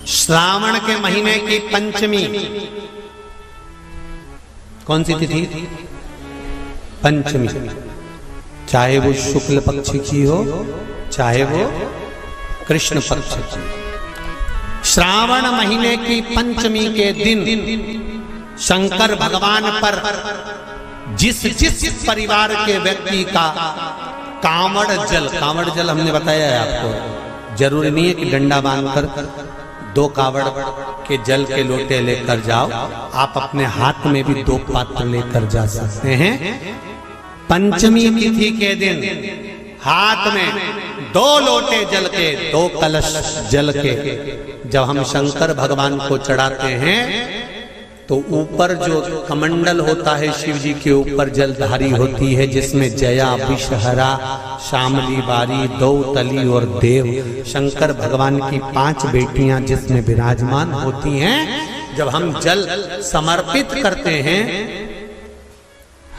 श्रावण के महीने की पंचमी, कौन सी तिथि? पंचमी। चाहे वो शुक्ल पक्ष की हो, चाहे वो कृष्ण पक्ष की। श्रावण महीने की पंचमी के दिन शंकर भगवान पर जिस जिस परिवार के व्यक्ति का कांवड़ जल हमने बताया है आपको, जरूरी नहीं है कि डंडा बांधकर 2 कावड़ के जल के लोटे लेकर जाओ, आप अपने हाथ में भी 2 पात्र लेकर जा सकते हैं। पंचमी तिथि के दिन हाथ में 2 लोटे जल के, 2 कलश जल के जब हम शंकर भगवान को चढ़ाते हैं तो ऊपर जो कमंडल होता है शिव जी के ऊपर जलधारी होती है, जिसमें जया, विषहरा, शामली बारी, दौतली और देव, शंकर भगवान की 5 बेटियां जिसमें विराजमान होती हैं। जब हम जल समर्पित करते हैं,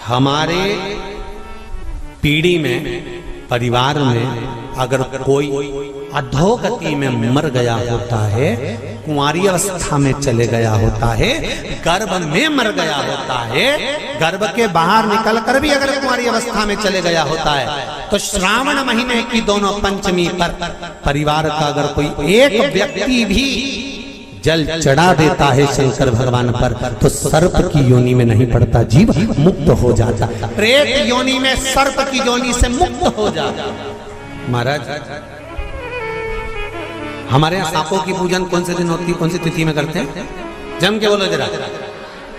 हमारे पीढ़ी में, परिवार में अगर कोई अधोगति में मर गया होता है, कुंवारी अवस्था में चले गया होता है, गर्भ में मर गया होता है, गर्भ के बाहर निकलकर भी अगर कुंवारी अवस्था में चले गया होता है, तो श्रावण महीने की दोनों पंचमी पर परिवार का अगर कोई एक व्यक्ति भी जल चढ़ा देता है शंकर भगवान पर, तो सर्प की योनि में नहीं पड़ता, जीव मुक्त हो जाता, प्रेत योनि में सर्प की योनि से मुक्त हो जाता। महाराज, हमारे यहाँ सांपों की पूजन कौन से दिन होती है, कौन सी तिथि में करते हैं? जम के बोलो जरा।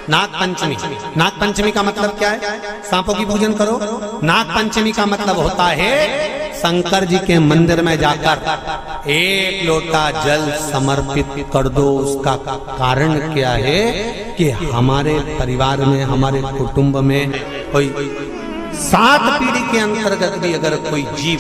नाग पंचमी। नाग पंचमी का मतलब क्या है? सांपों की पूजन करो। नाग पंचमी का मतलब होता है शंकर जी के मंदिर में जाकर 1 लोटा जल समर्पित कर दो। उसका कारण क्या है कि हमारे परिवार में, हमारे कुटुंब में कोई 7 पीढ़ी के अंतर्गत भी अगर कोई जीव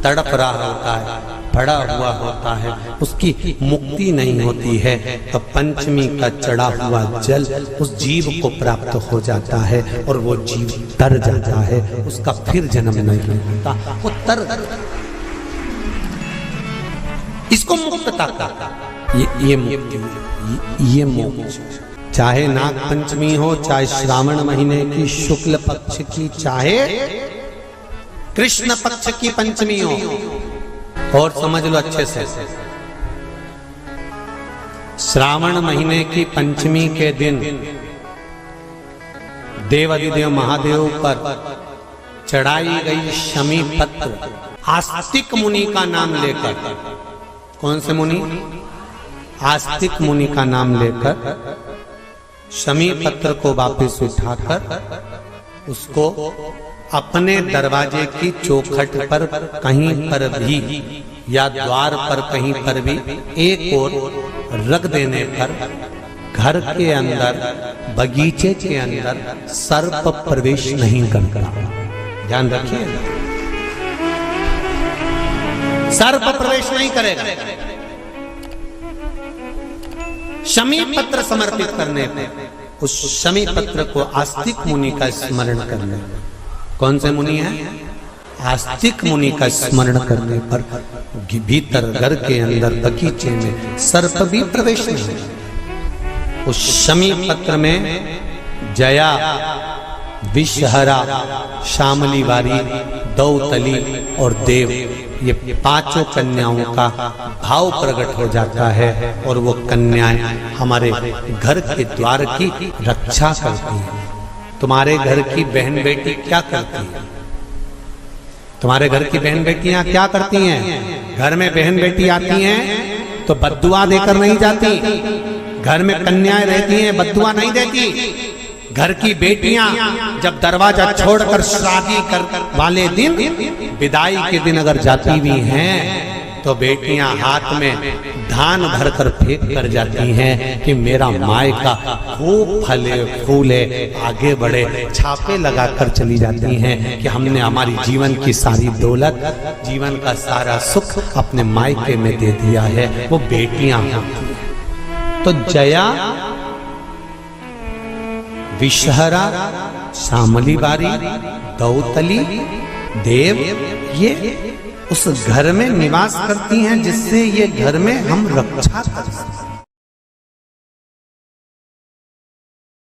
तड़प रहा होता है, पड़ा हुआ होता है, उसकी मुक्ति नहीं होती है, तो पंचमी का चढ़ा हुआ जल उस जीव को प्राप्त हो जाता है और वो जीव तर जाता है, उसका फिर जन्म नहीं होता, वो तर। इसको मुक्तता का ये मुक्ति, ये मोक्ष। चाहे नाग पंचमी हो, चाहे श्रावण महीने की शुक्ल पक्ष की, चाहे कृष्ण पक्ष की पंचमी हो, और समझ लो अच्छे से, श्रावण महीने की पंचमी के दिन देवाधिदेव महादेव पर चढ़ाई गई शमी पत्र आस्तिक मुनि का नाम लेकर, कौन से मुनि? आस्तिक मुनि का नाम लेकर शमी पत्र को वापस उठाकर उसको अपने दरवाजे की चौखट पर कहीं पर भी या द्वार पर कहीं पर भी एक ओर रख देने पर घर के अंदर, बगीचे के अंदर सर्प प्रवेश नहीं करता। ध्यान रखिए, सर्प प्रवेश नहीं करेगा। शमी पत्र समर्पित करने पर उस शमी पत्र को आस्तिक मुनि का स्मरण करने, कौन से मुनि है? आस्तिक मुनि का स्मरण करने पर भीतर घर के अंदर बगीचे में सर्प भी प्रवेश नहीं। उस शमी पत्र में जया, विषहरा, शामली बारी, दौतली और देव, ये 5 कन्याओं का भाव प्रकट हो जाता है और वो कन्याएं हमारे घर के द्वार की रक्षा करती हैं। तुम्हारे घर की बहन बेटी क्या करती है? तुम्हारे घर की बहन बेटियां क्या करती हैं? घर में बहन बेटी आती हैं तो बद्दुआ देकर नहीं जाती। घर में कन्याएं रहती हैं, बद्दुआ नहीं देती। घर की बेटियां जब दरवाजा छोड़कर शादी कर वाले दिन, विदाई के दिन अगर जाती भी हैं, तो बेटियां हाथ में धान भरकर फेंक कर जाती हैं कि मेरा मायका खूब फले फूले, आगे बढ़े। छापे लगाकर चली जाती हैं कि हमने हमारी जीवन की सारी दौलत, जीवन का सारा सुख अपने मायके में दे दिया है। वो बेटियां होती हैं। तो जया, विषहरा, शामली बारी, दौतली, देव, ये उस घर में निवास करती हैं जिससे ये घर में हम रक्षा कर सकते।